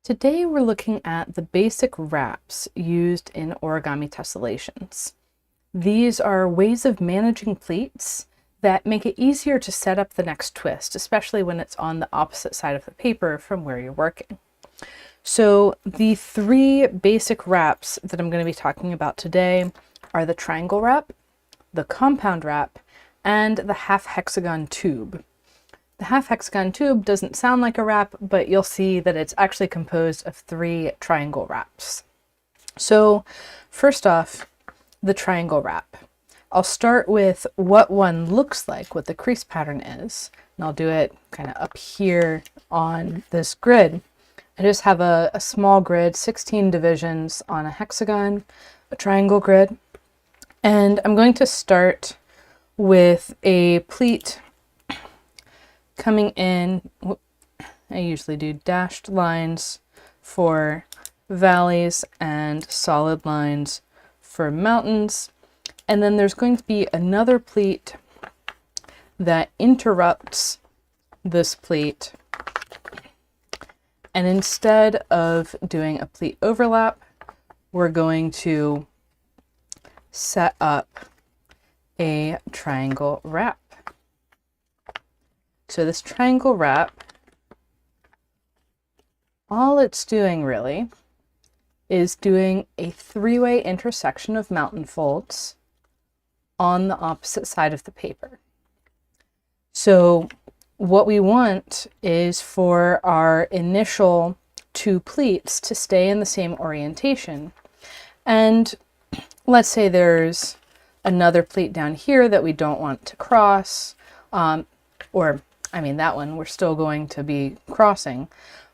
Today we're looking at the basic wraps used in origami tessellations. These are ways of managing pleats that make it easier to set up the next twist, especially when it's on the opposite side of the paper from where you're working. So the three basic wraps that I'm going to be talking about today are the triangle wrap, the compound wrap, and the half hexagon tube. The half hexagon tube doesn't sound like a wrap, but you'll see that it's actually composed of three triangle wraps. So first off, the triangle wrap. I'll start with what one looks like, what the crease pattern is, and I'll do it kind of up here on this grid. I just have a small grid, 16 divisions on a hexagon, a triangle grid, and I'm going to start with a pleat coming in. I usually do dashed lines for valleys and solid lines for mountains. And then there's going to be another pleat that interrupts this pleat. And instead of doing a pleat overlap, we're going to set up a triangle wrap. So this triangle wrap, all it's doing really is doing a three-way intersection of mountain folds on the opposite side of the paper. So what we want is for our initial two pleats to stay in the same orientation. And let's say there's another pleat down here that we don't want to cross, that one we're still going to be crossing,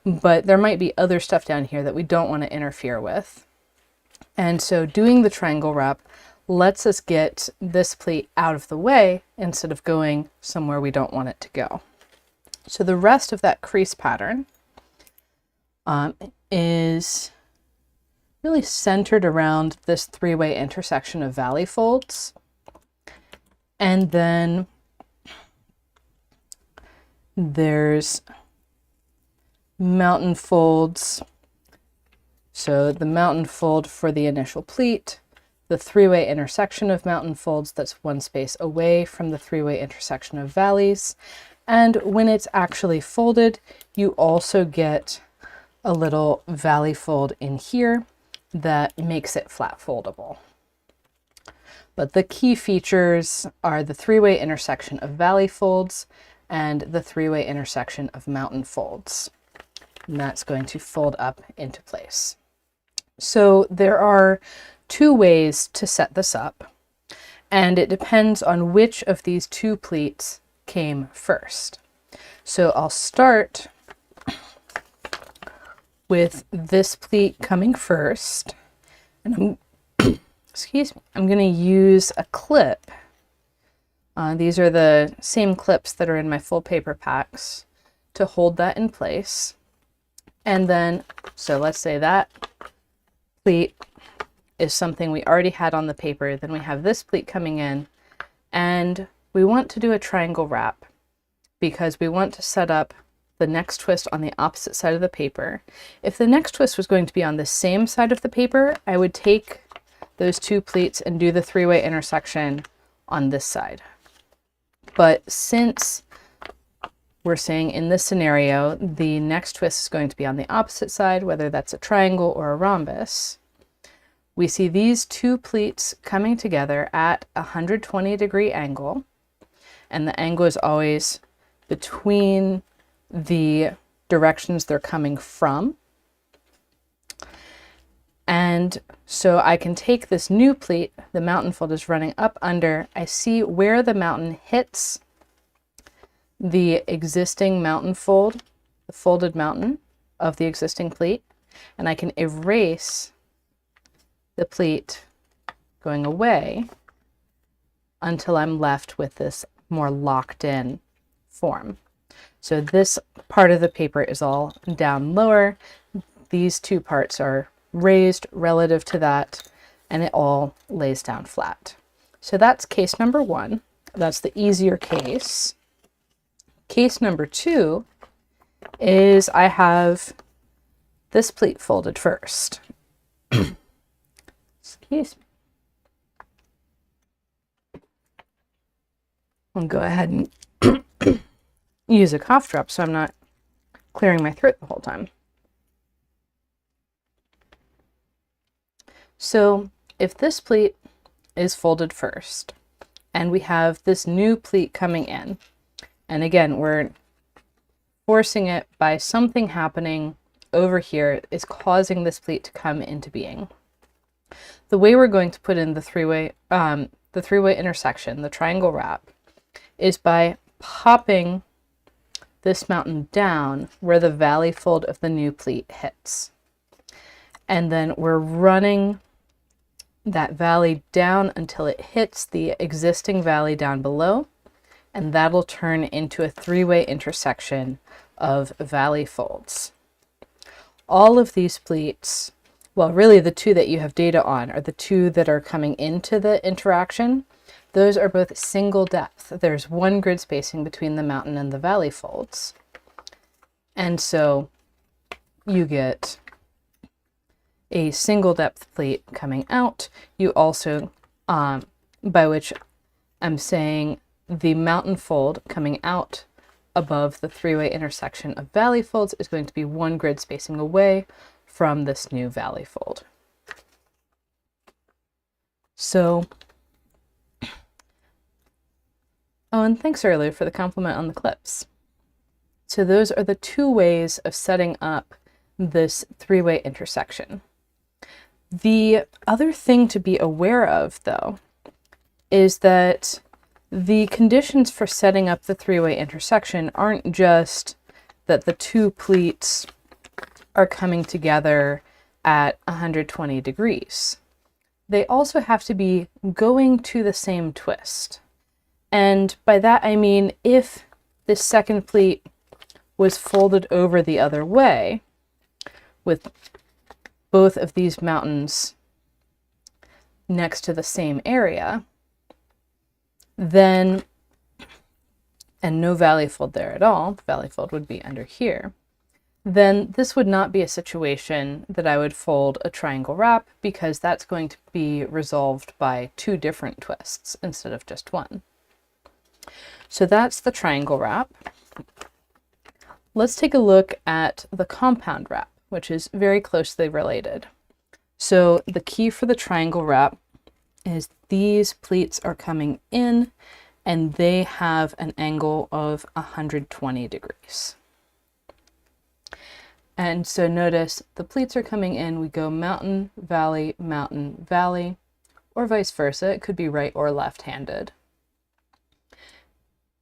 but there might be other stuff down here that we don't want to interfere with. And so doing the triangle wrap lets us get this pleat out of the way instead of going somewhere we don't want it to go. So the rest of that crease pattern is really centered around this three-way intersection of valley folds. And then there's mountain folds. So the mountain fold for the initial pleat, the three-way intersection of mountain folds that's one space away from the three-way intersection of valleys. And when it's actually folded, you also get a little valley fold in here that makes it flat foldable. But the key features are the three-way intersection of valley folds and the three-way intersection of mountain folds. And that's going to fold up into place. So there are two ways to set this up, and it depends on which of these two pleats came first. So I'll start with this pleat coming first, and I'm going to use a clip. These are the same clips that are in my full paper packs to hold that in place. And then, so let's say that pleat is something we already had on the paper. Then we have this pleat coming in, and we want to do a triangle wrap because we want to set up the next twist on the opposite side of the paper. If the next twist was going to be on the same side of the paper, I would take those two pleats and do the three-way intersection on this side. But since we're saying in this scenario, the next twist is going to be on the opposite side, whether that's a triangle or a rhombus, we see these two pleats coming together at a 120-degree angle, and the angle is always between the directions they're coming from. And so I can take this new pleat, the mountain fold is running up under, I see where the mountain hits the existing mountain fold, the folded mountain of the existing pleat, and I can erase the pleat going away until I'm left with this more locked in form. So this part of the paper is all down lower. These two parts are raised relative to that, and it all lays down flat. So that's case number one. That's the easier case. Case number two is I have this pleat folded first. Excuse me. I'll go ahead and use a cough drop so I'm not clearing my throat the whole time. So if this pleat is folded first, and we have this new pleat coming in, and again, we're forcing it by something happening over here is causing this pleat to come into being. The way we're going to put in the three-way intersection, the triangle wrap, is by popping this mountain down where the valley fold of the new pleat hits. And then we're running that valley down until it hits the existing valley down below, and that'll turn into a three-way intersection of valley folds. All of these pleats, well, really the two that you have data on are the two that are coming into the interaction. Those are both single depth. There's one grid spacing between the mountain and the valley folds. And so you get a single depth pleat coming out. You also, by which I'm saying the mountain fold coming out above the three-way intersection of valley folds is going to be one grid spacing away from this new valley fold. So, oh, and thanks earlier for the compliment on the clips. So those are the two ways of setting up this three-way intersection. The other thing to be aware of, though, is that the conditions for setting up the three-way intersection aren't just that the two pleats are coming together at 120 degrees. They also have to be going to the same twist. And by that I mean if this second pleat was folded over the other way, with both of these mountains next to the same area, then, and no valley fold there at all, the valley fold would be under here, then this would not be a situation that I would fold a triangle wrap, because that's going to be resolved by two different twists instead of just one. So that's the triangle wrap. Let's take a look at the compound wrap, which is very closely related. So the key for the triangle wrap is these pleats are coming in and they have an angle of 120 degrees. And so notice the pleats are coming in, we go mountain, valley, or vice versa. It could be right or left-handed.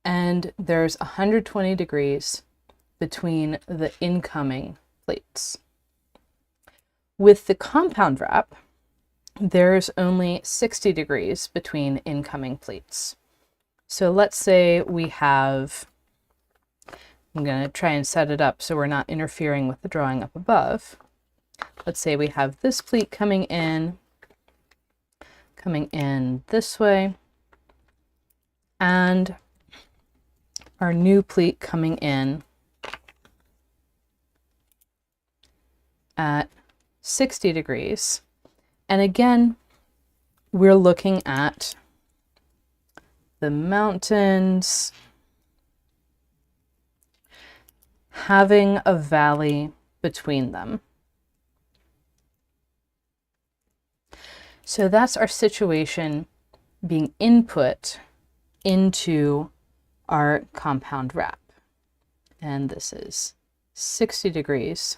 And there's 120 degrees between the incoming pleats. With the compound wrap, there's only 60 degrees between incoming pleats. So let's say we have, I'm going to try and set it up so we're not interfering with the drawing up above. Let's say we have this pleat coming in this way, and our new pleat coming in at 60 degrees. And again, we're looking at the mountains having a valley between them. So that's our situation being input into our compound wrap. And this is 60 degrees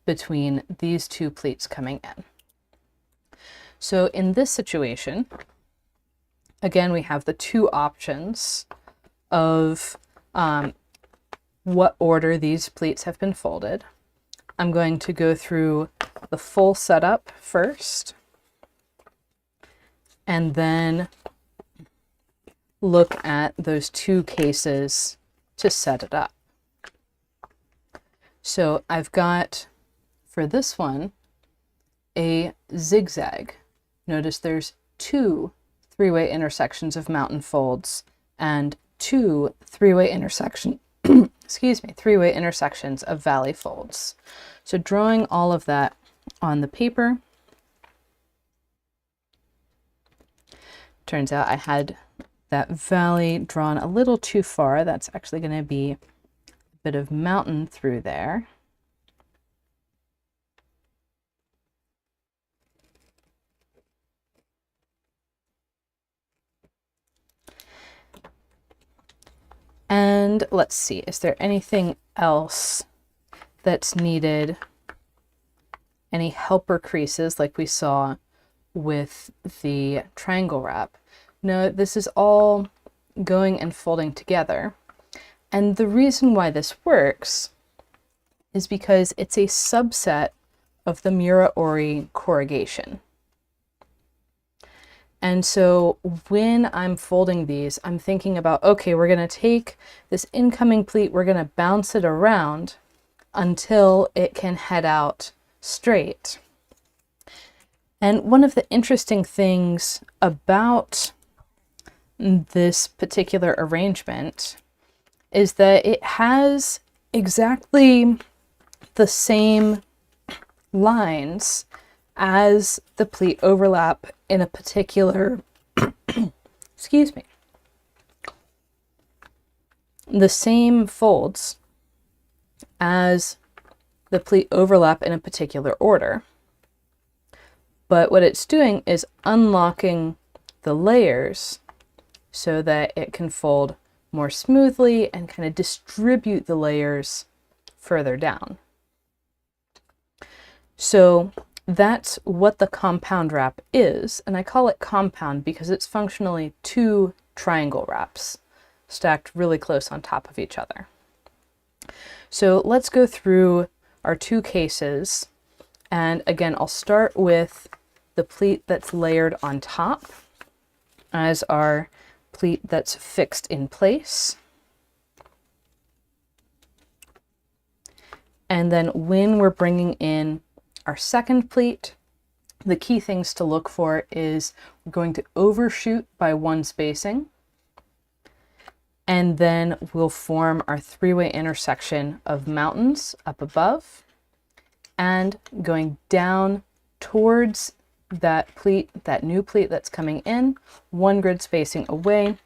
between these two pleats coming in. So in this situation, again, we have the two options of what order these pleats have been folded. I'm going to go through the full setup first, and then look at those two cases to set it up. So I've got, for this one, a zigzag. Notice there's two three-way intersections of mountain folds and two three-way three-way intersections of valley folds. So drawing all of that on the paper, turns out I had that valley drawn a little too far. That's actually going to be a bit of mountain through there. And let's see, is there anything else that's needed? Any helper creases like we saw with the triangle wrap? No, this is all going and folding together. And the reason why this works is because it's a subset of the Mura-Ori corrugation. And so when I'm folding these, I'm thinking about, okay, we're going to take this incoming pleat, we're going to bounce it around until it can head out straight. And one of the interesting things about this particular arrangement is that it has exactly the same lines as the pleat overlap in a particular, excuse me, the same folds as the pleat overlap in a particular order. But what it's doing is unlocking the layers so that it can fold more smoothly and kind of distribute the layers further down. So that's what the compound wrap is, and I call it compound because it's functionally two triangle wraps stacked really close on top of each other. So let's go through our two cases, and again, I'll start with the pleat that's layered on top as our pleat that's fixed in place. And then when we're bringing in our second pleat, the key things to look for is we're going to overshoot by one spacing, and then we'll form our three-way intersection of mountains up above, and going down towards that pleat, that new pleat that's coming in, one grid spacing away,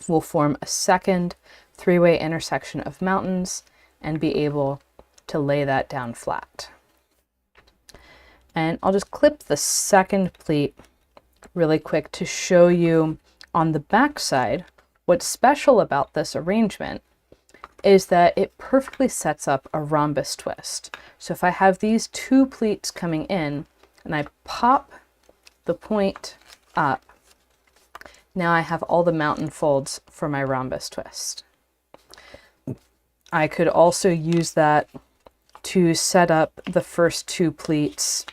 we'll form a second three-way intersection of mountains and be able to lay that down flat. And I'll just clip the second pleat really quick to show you on the back side what's special about this arrangement is that it perfectly sets up a rhombus twist. So if I have these two pleats coming in and I pop the point up, now I have all the mountain folds for my rhombus twist. I could also use that to set up the first two pleats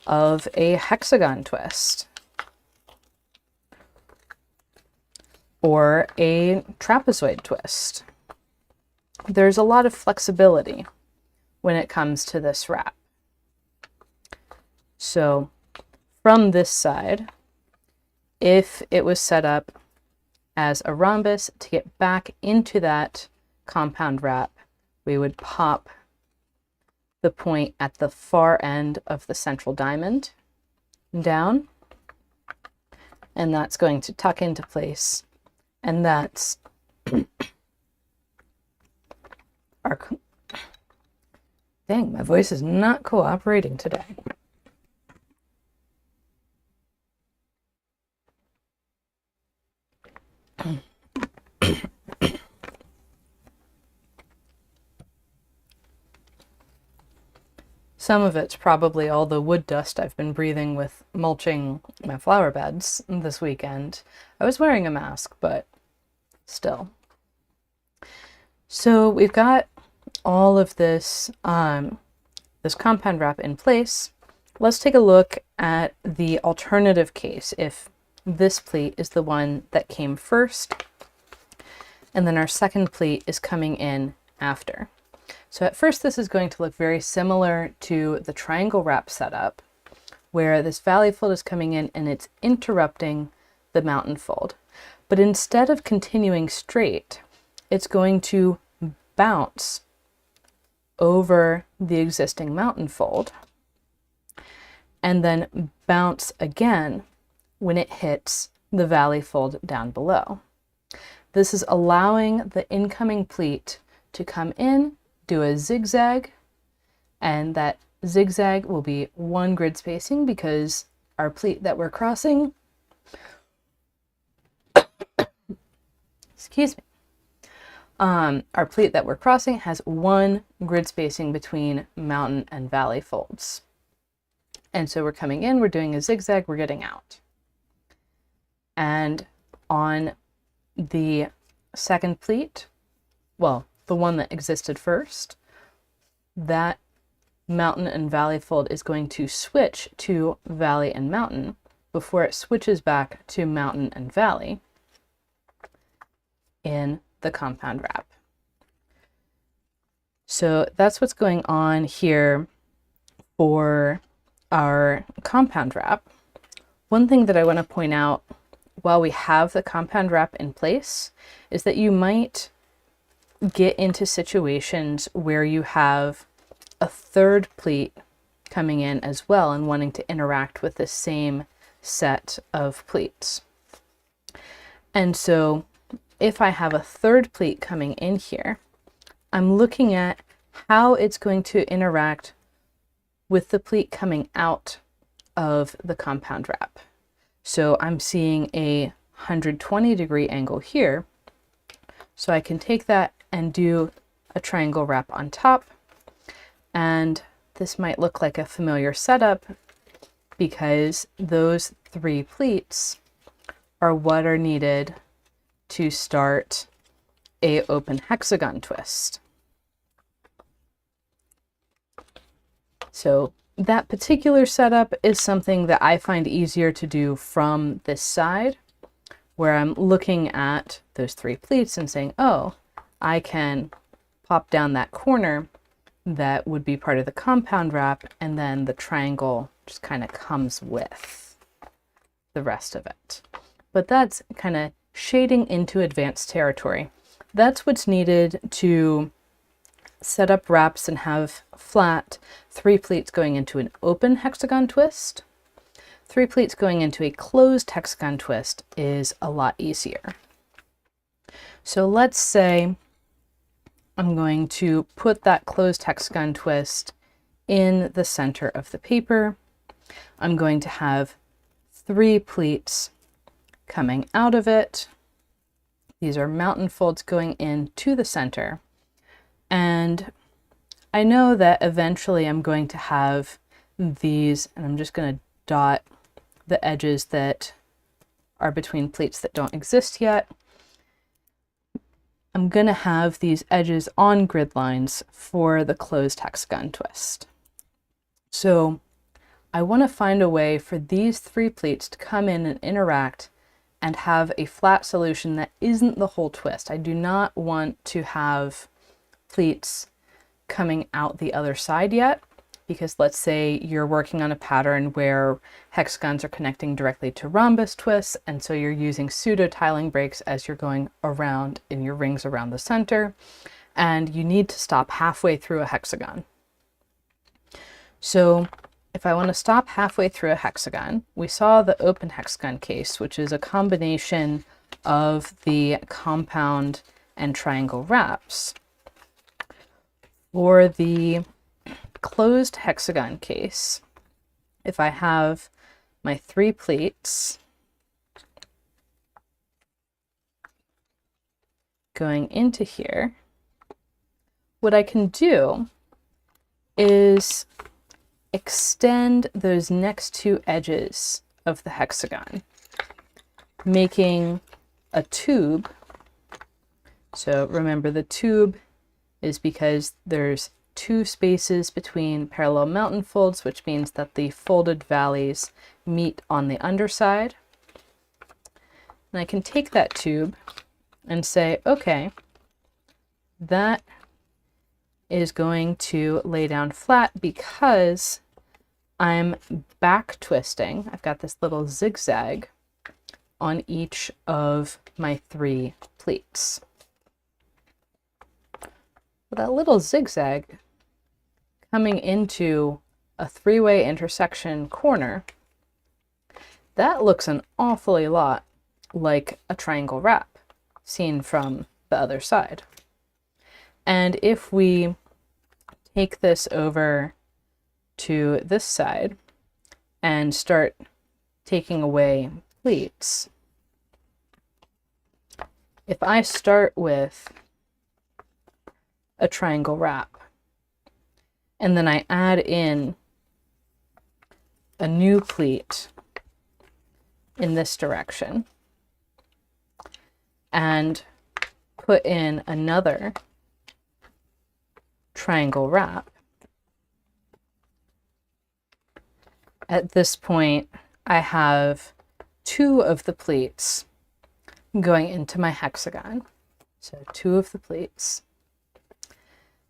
of a hexagon twist or a trapezoid twist. There's a lot of flexibility when it comes to this wrap. So from this side, if it was set up as a rhombus, to get back into that compound wrap, we would pop the point at the far end of the central diamond down, and that's going to tuck into place, and that's our dang, my voice is not cooperating today. Some of it's probably all the wood dust I've been breathing with mulching my flower beds this weekend. I was wearing a mask, but still. So we've got all of this, this compound wrap in place. Let's take a look at the alternative case if this pleat is the one that came first, and then our second pleat is coming in after. So at first this is going to look very similar to the triangle wrap setup, where this valley fold is coming in and it's interrupting the mountain fold. But instead of continuing straight, it's going to bounce over the existing mountain fold and then bounce again when it hits the valley fold down below. This is allowing the incoming pleat to come in, do a zigzag, and that zigzag will be 1 grid spacing because our pleat that we're crossing, excuse me, our pleat that we're crossing has 1 grid spacing between mountain and valley folds. And so we're coming in, we're doing a zigzag, we're getting out. And on the second pleat, well, the one that existed first, that mountain and valley fold is going to switch to valley and mountain before it switches back to mountain and valley in the compound wrap. So that's what's going on here for our compound wrap. One thing that I want to point out while we have the compound wrap in place is that you might get into situations where you have a third pleat coming in as well and wanting to interact with the same set of pleats. And so if I have a third pleat coming in here, I'm looking at how it's going to interact with the pleat coming out of the compound wrap. So I'm seeing a 120-degree angle here. So I can take that and do a triangle wrap on top. And this might look like a familiar setup because those 3 pleats are what are needed to start a open hexagon twist. So that particular setup is something that I find easier to do from this side, where I'm looking at those 3 pleats and saying, oh, I can pop down that corner that would be part of the compound wrap, and then the triangle just kind of comes with the rest of it. But that's kind of shading into advanced territory. That's what's needed to set up wraps and have flat 3 pleats going into an open hexagon twist. 3 pleats going into a closed hexagon twist is a lot easier. So let's say I'm going to put that closed hexagon twist in the center of the paper. I'm going to have 3 pleats coming out of it. These are mountain folds going into the center. And I know that eventually I'm going to have these, and I'm just going to dot the edges that are between pleats that don't exist yet. I'm going to have these edges on grid lines for the closed hexagon twist. So I want to find a way for these 3 pleats to come in and interact and have a flat solution that isn't the whole twist. I do not want to have pleats coming out the other side yet, because let's say you're working on a pattern where hexagons are connecting directly to rhombus twists, and so you're using pseudo-tiling breaks as you're going around in your rings around the center, and you need to stop halfway through a hexagon. So if I want to stop halfway through a hexagon, we saw the open hexagon case, which is a combination of the compound and triangle wraps. For the closed hexagon case, if I have my 3 pleats going into here, what I can do is extend those next 2 edges of the hexagon, making a tube. So remember, the tube is because there's 2 spaces between parallel mountain folds, which means that the folded valleys meet on the underside. And I can take that tube and say, okay, that is going to lay down flat because I'm back twisting. I've got this little zigzag on each of my 3 pleats. But that little zigzag coming into a three-way intersection corner, that looks an awfully lot like a triangle wrap seen from the other side. And if we take this over to this side and start taking away pleats, if I start with a triangle wrap and then I add in a new pleat in this direction and put in another triangle wrap, at this point I have two of the pleats going into my hexagon. So two of the pleats.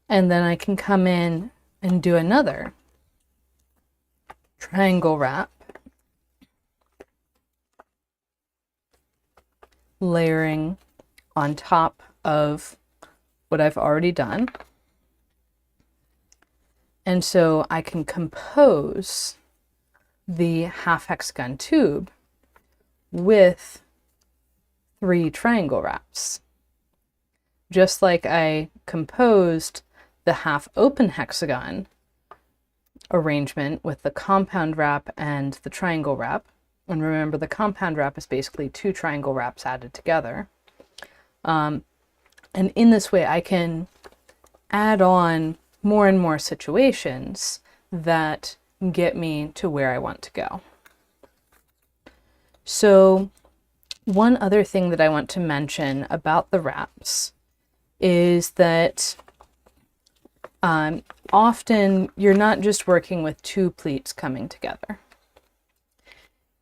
And then I can come in and do another triangle wrap, layering on top of what I've already done. And so I can compose the half hexagon tube with 3 triangle wraps. Just like I composed the half open hexagon arrangement with the compound wrap and the triangle wrap. And remember, the compound wrap is basically 2 triangle wraps added together. And in this way, I can add on more and more situations that get me to where I want to go. So one other thing that I want to mention about the wraps is that often you're not just working with 2 pleats coming together.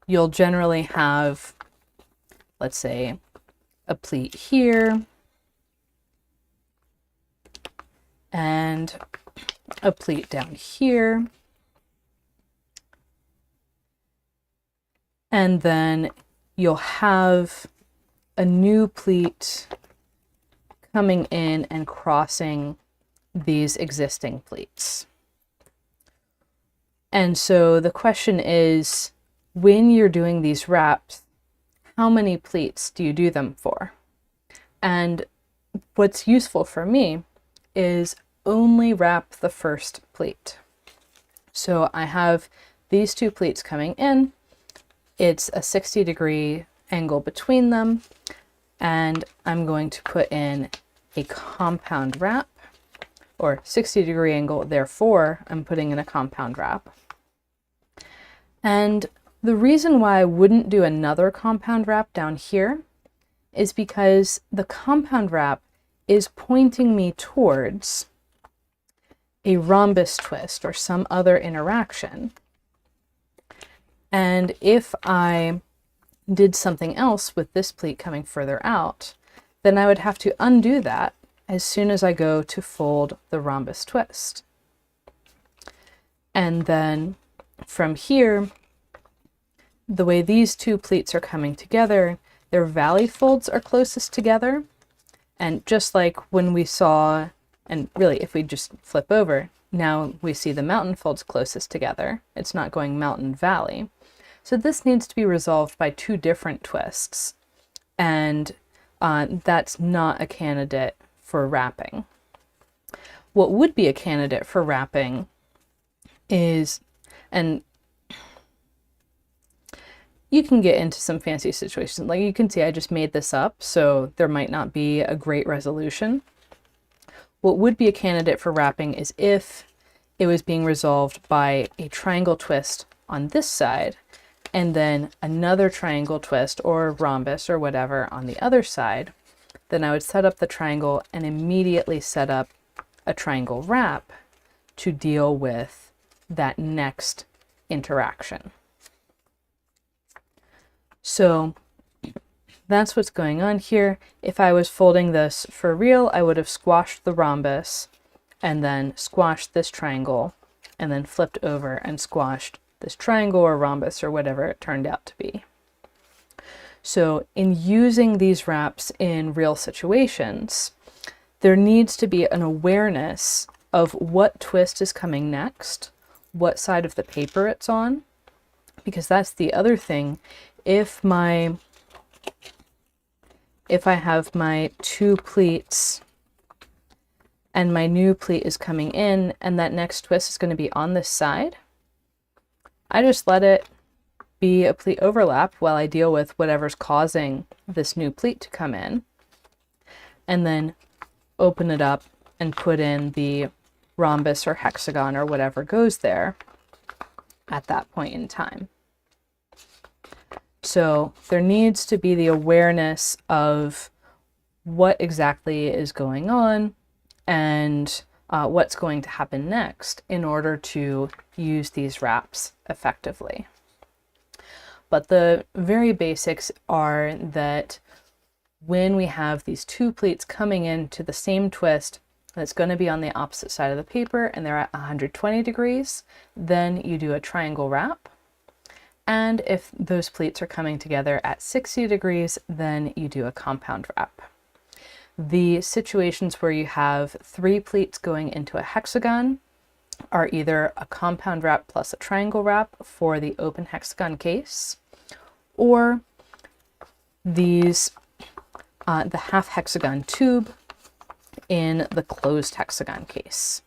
You'll generally have, let's say, a pleat here and a pleat down here. And then you'll have a new pleat coming in and crossing these existing pleats. And so the question is, when you're doing these wraps, how many pleats do you do them for? And what's useful for me is only wrap the first pleat. So I have these 2 pleats coming in. It's a 60-degree angle between them, and I'm going to put in a compound wrap, or 60-degree angle, therefore I'm putting in a compound wrap. And the reason why I wouldn't do another compound wrap down here is because the compound wrap is pointing me towards a rhombus twist or some other interaction. And if I did something else with this pleat coming further out, then I would have to undo that as soon as I go to fold the rhombus twist. And then from here, the way these 2 pleats are coming together, their valley folds are closest together. And just like when we saw, and really if we just flip over, now we see the mountain folds closest together. It's not going mountain valley. So this needs to be resolved by 2 different twists. And that's not a candidate for wrapping. What would be a candidate for wrapping is, and you can get into some fancy situations. Like you can see, I just made this up, so there might not be a great resolution. What would be a candidate for wrapping is if it was being resolved by a triangle twist on this side, and then another triangle twist or rhombus or whatever on the other side. Then I would set up the triangle and immediately set up a triangle wrap to deal with that next interaction. So that's what's going on here. If I was folding this for real, I would have squashed the rhombus and then squashed this triangle and then flipped over and squashed this triangle or rhombus or whatever it turned out to be. So in using these wraps in real situations, there needs to be an awareness of what twist is coming next, what side of the paper it's on, because that's the other thing. If I have my two pleats and my new pleat is coming in and that next twist is going to be on this side, I just let it be a pleat overlap while I deal with whatever's causing this new pleat to come in, and then open it up and put in the rhombus or hexagon or whatever goes there at that point in time. So there needs to be the awareness of what exactly is going on and what's going to happen next in order to use these wraps effectively. But the very basics are that when we have these two pleats coming into the same twist that's going to be on the opposite side of the paper and they're at 120 degrees, then you do a triangle wrap. And if those pleats are coming together at 60 degrees, then you do a compound wrap. The situations where you have three pleats going into a hexagon are either a compound wrap plus a triangle wrap for the open hexagon case, or these the half hexagon tube in the closed hexagon case.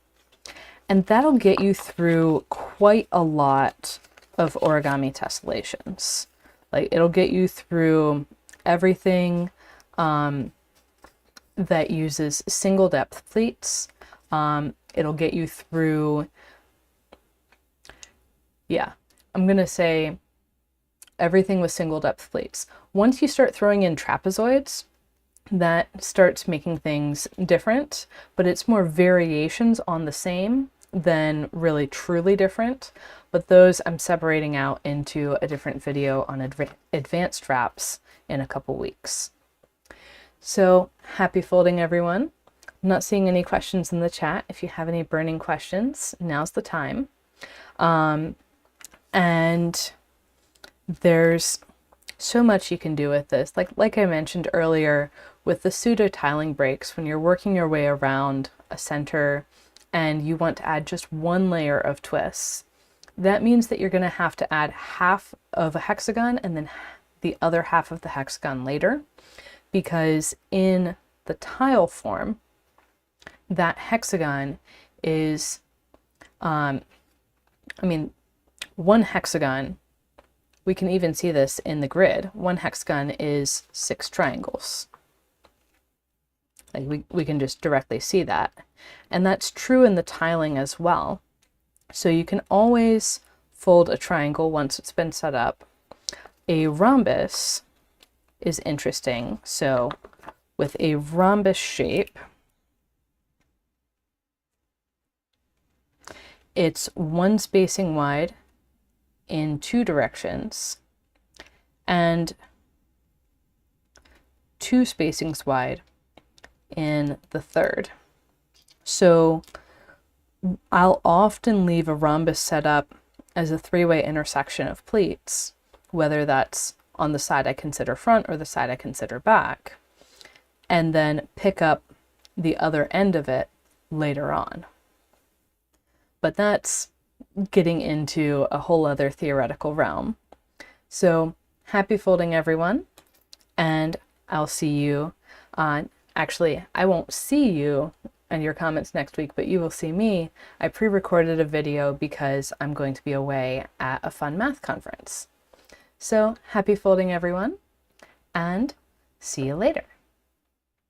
And that'll get you through quite a lot of origami tessellations. Like, it'll get you through everything that uses single depth pleats. It'll get you through, yeah, I'm gonna say everything with single depth pleats. Once you start throwing in trapezoids, that starts making things different, but it's more variations on the same than really truly different. But those I'm separating out into a different video on advanced wraps in a couple weeks. So happy folding, everyone. I'm not seeing any questions in the chat. If you have any burning questions, now's the time. And there's so much you can do with this. Like I mentioned earlier, with the pseudo-tiling breaks, when you're working your way around a center and you want to add just one layer of twists, that means that you're going to have to add half of a hexagon and then the other half of the hexagon later, because in the tile form, that hexagon is, one hexagon, we can even see this in the grid, one hexagon is 6 triangles. Like we can just directly see that. And that's true in the tiling as well. So you can always fold a triangle once it's been set up. A rhombus is interesting. So with a rhombus shape, it's one spacing wide in 2 directions and 2 spacings wide in the third. So I'll often leave a rhombus set up as a 3-way intersection of pleats, whether that's on the side I consider front or the side I consider back, and then pick up the other end of it later on. But that's getting into a whole other theoretical realm. So happy folding, everyone, and I'll see you on, actually, I won't see you and your comments next week, but you will see me. I pre-recorded a video because I'm going to be away at a fun math conference. So happy folding, everyone, and see you later.